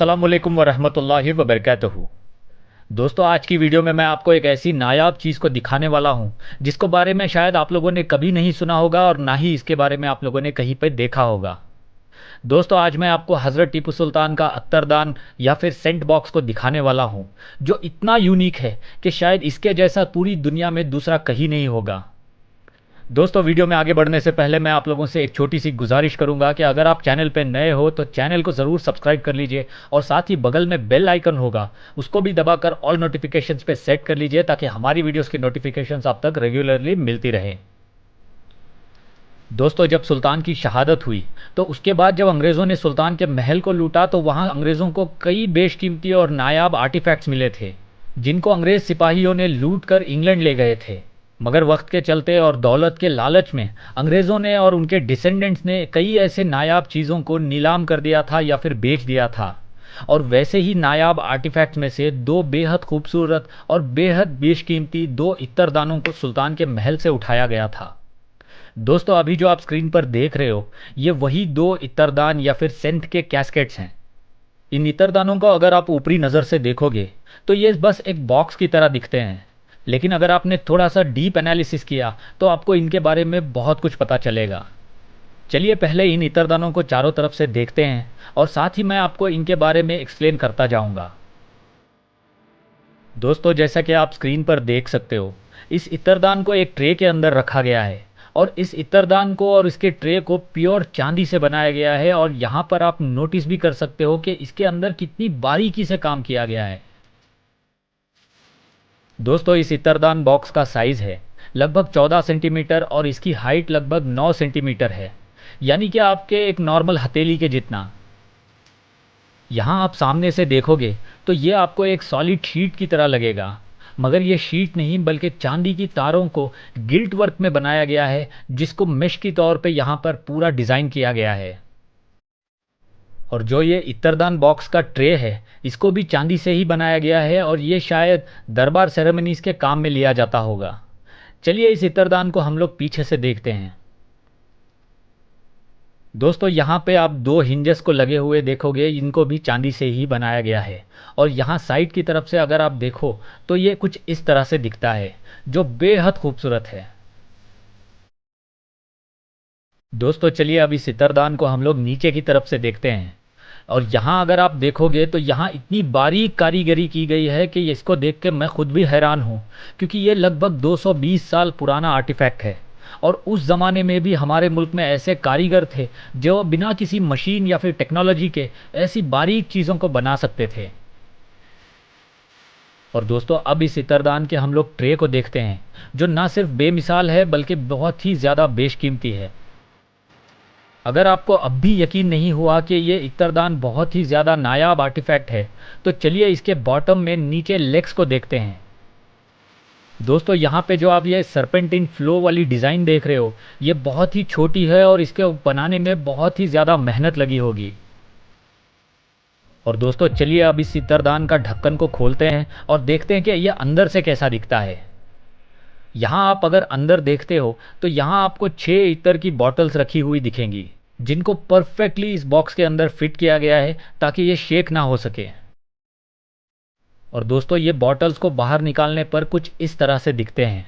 अस्सलाम वालेकुम वरहमतुल्लाहि वबरकातुहू। दोस्तों, आज की वीडियो में मैं आपको एक ऐसी नायाब चीज़ को दिखाने वाला हूँ जिसको बारे में शायद आप लोगों ने कभी नहीं सुना होगा और ना ही इसके बारे में आप लोगों ने कहीं पर देखा होगा। दोस्तों, आज मैं आपको हज़रत टीपू सुल्तान का अत्तरदान या फिर सेंट बॉक्स को दिखाने वाला हूँ जो इतना यूनिक है कि शायद इसके जैसा पूरी दुनिया में दूसरा कहीं नहीं होगा। दोस्तों, वीडियो में आगे बढ़ने से पहले मैं आप लोगों से एक छोटी सी गुजारिश करूंगा कि अगर आप चैनल पर नए हो तो चैनल को ज़रूर सब्सक्राइब कर लीजिए और साथ ही बगल में बेल आइकन होगा उसको भी दबाकर ऑल नोटिफिकेशंस पे सेट कर लीजिए ताकि हमारी वीडियोस की नोटिफिकेशंस आप तक रेगुलरली मिलती रहें। दोस्तों, जब सुल्तान की शहादत हुई तो उसके बाद जब अंग्रेज़ों ने सुल्तान के महल को लूटा तो वहाँ अंग्रेज़ों को कई बेशकीमती और नायाब आर्टिफैक्ट्स मिले थे जिनको अंग्रेज़ सिपाहियों ने लूट कर इंग्लैंड ले गए थे। मगर वक्त के चलते और दौलत के लालच में अंग्रेज़ों ने और उनके डिसेंडेंट्स ने कई ऐसे नायाब चीज़ों को नीलाम कर दिया था या फिर बेच दिया था। और वैसे ही नायाब आर्टिफैक्ट्स में से दो बेहद खूबसूरत और बेहद बेशकीमती दो इत्तरदानों को सुल्तान के महल से उठाया गया था। दोस्तों, अभी जो आप स्क्रीन पर देख रहे हो ये वही दो इत्तरदान या फिर सेंट के कैस्केट्स हैं। इन इत्तरदानों को अगर आप ऊपरी नज़र से देखोगे तो ये बस एक बॉक्स की तरह दिखते हैं, लेकिन अगर आपने थोड़ा सा डीप एनालिसिस किया तो आपको इनके बारे में बहुत कुछ पता चलेगा। चलिए पहले इन इत्तरदानों को चारों तरफ से देखते हैं और साथ ही मैं आपको इनके बारे में एक्सप्लेन करता जाऊंगा। दोस्तों, जैसा कि आप स्क्रीन पर देख सकते हो इस इत्तरदान को एक ट्रे के अंदर रखा गया है और इस इत्तरदान को और इसके ट्रे को प्योर चांदी से बनाया गया है और यहाँ पर आप नोटिस भी कर सकते हो कि इसके अंदर कितनी बारीकी से काम किया गया है। दोस्तों, इस इत्तरदान बॉक्स का साइज़ है लगभग 14 सेंटीमीटर और इसकी हाइट लगभग 9 सेंटीमीटर है, यानी कि आपके एक नॉर्मल हथेली के जितना। यहाँ आप सामने से देखोगे तो ये आपको एक सॉलिड शीट की तरह लगेगा, मगर ये शीट नहीं बल्कि चांदी की तारों को गिल्ट वर्क में बनाया गया है जिसको मेश की तौर पे यहाँ पर पूरा डिज़ाइन किया गया है। और जो ये इत्तरदान बॉक्स का ट्रे है इसको भी चांदी से ही बनाया गया है और ये शायद दरबार सेरेमनीज के काम में लिया जाता होगा। चलिए इस इत्तरदान को हम लोग पीछे से देखते हैं। दोस्तों, यहाँ पे आप दो हिंजेस को लगे हुए देखोगे, इनको भी चांदी से ही बनाया गया है और यहाँ साइड की तरफ से अगर आप देखो तो ये कुछ इस तरह से दिखता है जो बेहद खूबसूरत है। दोस्तों, चलिए अब इस इत्तरदान को हम लोग नीचे की तरफ से देखते हैं और यहाँ अगर आप देखोगे तो यहाँ इतनी बारीक कारीगरी की गई है कि इसको देख के मैं खुद भी हैरान हूँ, क्योंकि ये लगभग 220 साल पुराना आर्टिफैक्ट है और उस ज़माने में भी हमारे मुल्क में ऐसे कारीगर थे जो बिना किसी मशीन या फिर टेक्नोलॉजी के ऐसी बारीक चीज़ों को बना सकते थे। और दोस्तों, अब इस इत्तरदान के हम लोग ट्रे को देखते हैं जो ना सिर्फ बेमिसाल है बल्कि बहुत ही ज़्यादा बेशकीमती है। अगर आपको अब भी यकीन नहीं हुआ कि ये इत्तरदान बहुत ही ज़्यादा नायाब आर्टिफैक्ट है तो चलिए इसके बॉटम में नीचे लेग्स को देखते हैं। दोस्तों, यहाँ पे जो आप ये सरपेंटिन फ्लो वाली डिज़ाइन देख रहे हो ये बहुत ही छोटी है और इसके बनाने में बहुत ही ज़्यादा मेहनत लगी होगी। और दोस्तों, चलिए अब इस इत्तरदान का ढक्कन को खोलते हैं और देखते हैं कि यह अंदर से कैसा दिखता है। यहाँ आप अगर अंदर देखते हो तो यहाँ आपको 6 इत्र की बॉटल्स रखी हुई दिखेंगी जिनको परफेक्टली इस बॉक्स के अंदर फिट किया गया है ताकि ये शेक ना हो सके। और दोस्तों, ये बॉटल्स को बाहर निकालने पर कुछ इस तरह से दिखते हैं।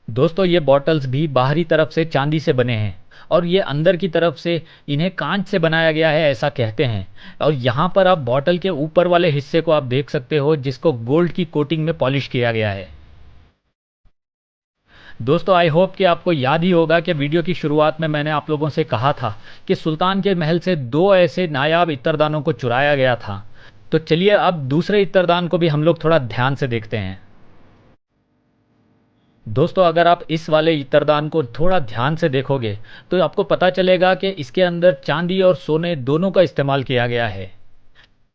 दोस्तों, ये बॉटल्स भी बाहरी तरफ से चांदी से बने हैं और ये अंदर की तरफ से इन्हें कांच से बनाया गया है ऐसा कहते हैं। और यहाँ पर आप बॉटल के ऊपर वाले हिस्से को आप देख सकते हो जिसको गोल्ड की कोटिंग में पॉलिश किया गया है। दोस्तों, आई होप कि आपको याद ही होगा कि वीडियो की शुरुआत में मैंने आप लोगों से कहा था कि सुल्तान के महल से दो ऐसे नायाब इत्तरदानों को चुराया गया था। तो चलिए अब दूसरे इत्तरदान को भी हम लोग थोड़ा ध्यान से देखते हैं। दोस्तों, अगर आप इस वाले इत्तरदान को थोड़ा ध्यान से देखोगे तो आपको पता चलेगा कि इसके अंदर चांदी और सोने दोनों का इस्तेमाल किया गया है।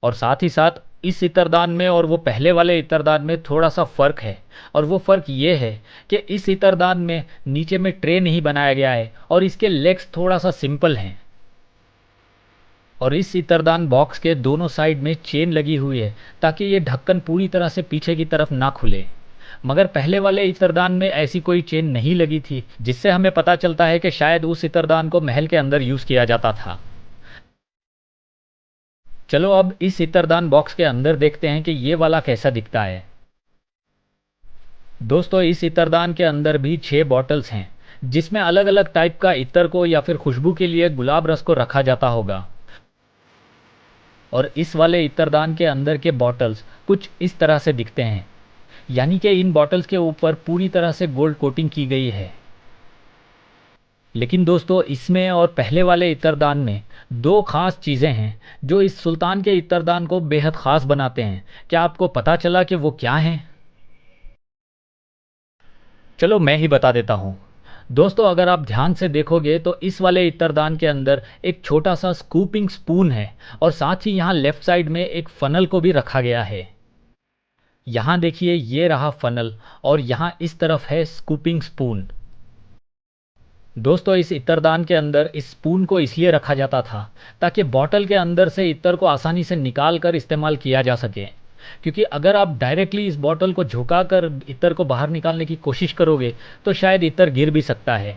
और साथ ही साथ इस इत्तरदान में और वो पहले वाले इत्तरदान में थोड़ा सा फ़र्क है और वो फ़र्क ये है कि इस इत्तरदान में नीचे में ट्रे नहीं बनाया गया है और इसके लेग्स थोड़ा सा सिंपल हैं। और इस इत्तरदान बॉक्स के दोनों साइड में चेन लगी हुई है ताकि ये ढक्कन पूरी तरह से पीछे की तरफ ना खुले। मगर पहले वाले इत्तरदान में ऐसी कोई चेन नहीं लगी थी जिससे हमें पता चलता है कि शायद उस इत्तरदान को महल के अंदर यूज़ किया जाता था। चलो अब इस इत्रदान बॉक्स के अंदर देखते हैं कि ये वाला कैसा दिखता है। दोस्तों इस इत्रदान के अंदर भी 6 बॉटल्स हैं जिसमें अलग अलग टाइप का इत्र को या फिर खुशबू के लिए गुलाब रस को रखा जाता होगा। और इस वाले इत्रदान के अंदर के बॉटल्स कुछ इस तरह से दिखते हैं, यानी कि इन बॉटल्स के ऊपर पूरी तरह से गोल्ड कोटिंग की गई है। लेकिन दोस्तों इसमें और पहले वाले इत्रदान में 2 खास चीज़ें हैं जो इस सुल्तान के इत्रदान को बेहद ख़ास बनाते हैं। क्या आपको पता चला कि वो क्या हैं? चलो मैं ही बता देता हूँ। दोस्तों अगर आप ध्यान से देखोगे तो इस वाले इत्रदान के अंदर एक छोटा सा स्कूपिंग स्पून है और साथ ही यहाँ लेफ्ट साइड में एक फनल को भी रखा गया है। यहाँ देखिए ये रहा फनल और यहाँ इस तरफ है स्कूपिंग स्पून। दोस्तों इस इत्रदान के अंदर इस स्पून को इसलिए रखा जाता था ताकि बॉटल के अंदर से इत्र को आसानी से निकाल कर इस्तेमाल किया जा सके, क्योंकि अगर आप डायरेक्टली इस बॉटल को झुकाकर इत्र को बाहर निकालने की कोशिश करोगे तो शायद इत्र गिर भी सकता है।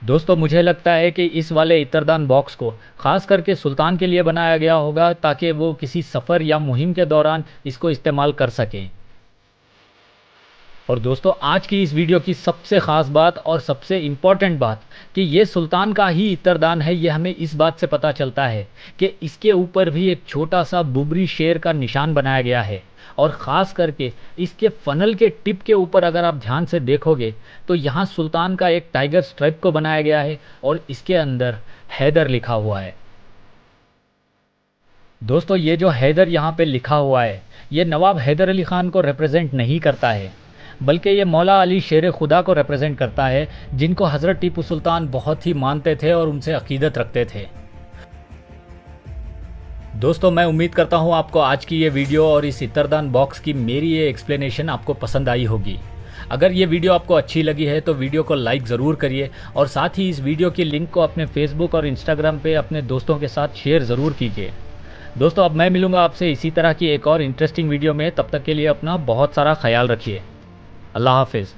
दोस्तों मुझे लगता है कि इस वाले इत्रदान बॉक्स को ख़ास करके सुल्तान के लिए बनाया गया होगा ताकि वो किसी सफ़र या मुहिम के दौरान इसको इस्तेमाल कर सके। और दोस्तों आज की इस वीडियो की सबसे ख़ास बात और सबसे इम्पॉर्टेंट बात कि ये सुल्तान का ही इत्रदान है, ये हमें इस बात से पता चलता है कि इसके ऊपर भी एक छोटा सा बुबरी शेर का निशान बनाया गया है। और ख़ास करके इसके फनल के टिप के ऊपर अगर आप ध्यान से देखोगे तो यहाँ सुल्तान का एक टाइगर स्ट्राइप को बनाया गया है और इसके अंदर हैदर लिखा हुआ है। दोस्तों ये जो हैदर यहाँ पे लिखा हुआ है ये नवाब हैदर अली ख़ान को रिप्रेजेंट नहीं करता है, बल्कि ये मौला अली शेर खुदा को रिप्रेजेंट करता है, जिनको हज़रत टीपू सुल्तान बहुत ही मानते थे और उनसे अकीदत रखते थे। दोस्तों मैं उम्मीद करता हूँ आपको आज की ये वीडियो और इस इत्रदान बॉक्स की मेरी ये एक्सप्लेनेशन आपको पसंद आई होगी। अगर ये वीडियो आपको अच्छी लगी है तो वीडियो को लाइक ज़रूर करिए और साथ ही इस वीडियो की लिंक को अपने फेसबुक और इंस्टाग्राम पे अपने दोस्तों के साथ शेयर ज़रूर कीजिए। दोस्तों अब मैं मिलूँगा आपसे इसी तरह की एक और इंटरेस्टिंग वीडियो में, तब तक के लिए अपना बहुत सारा ख्याल रखिए। अल्लाह हाफिज़।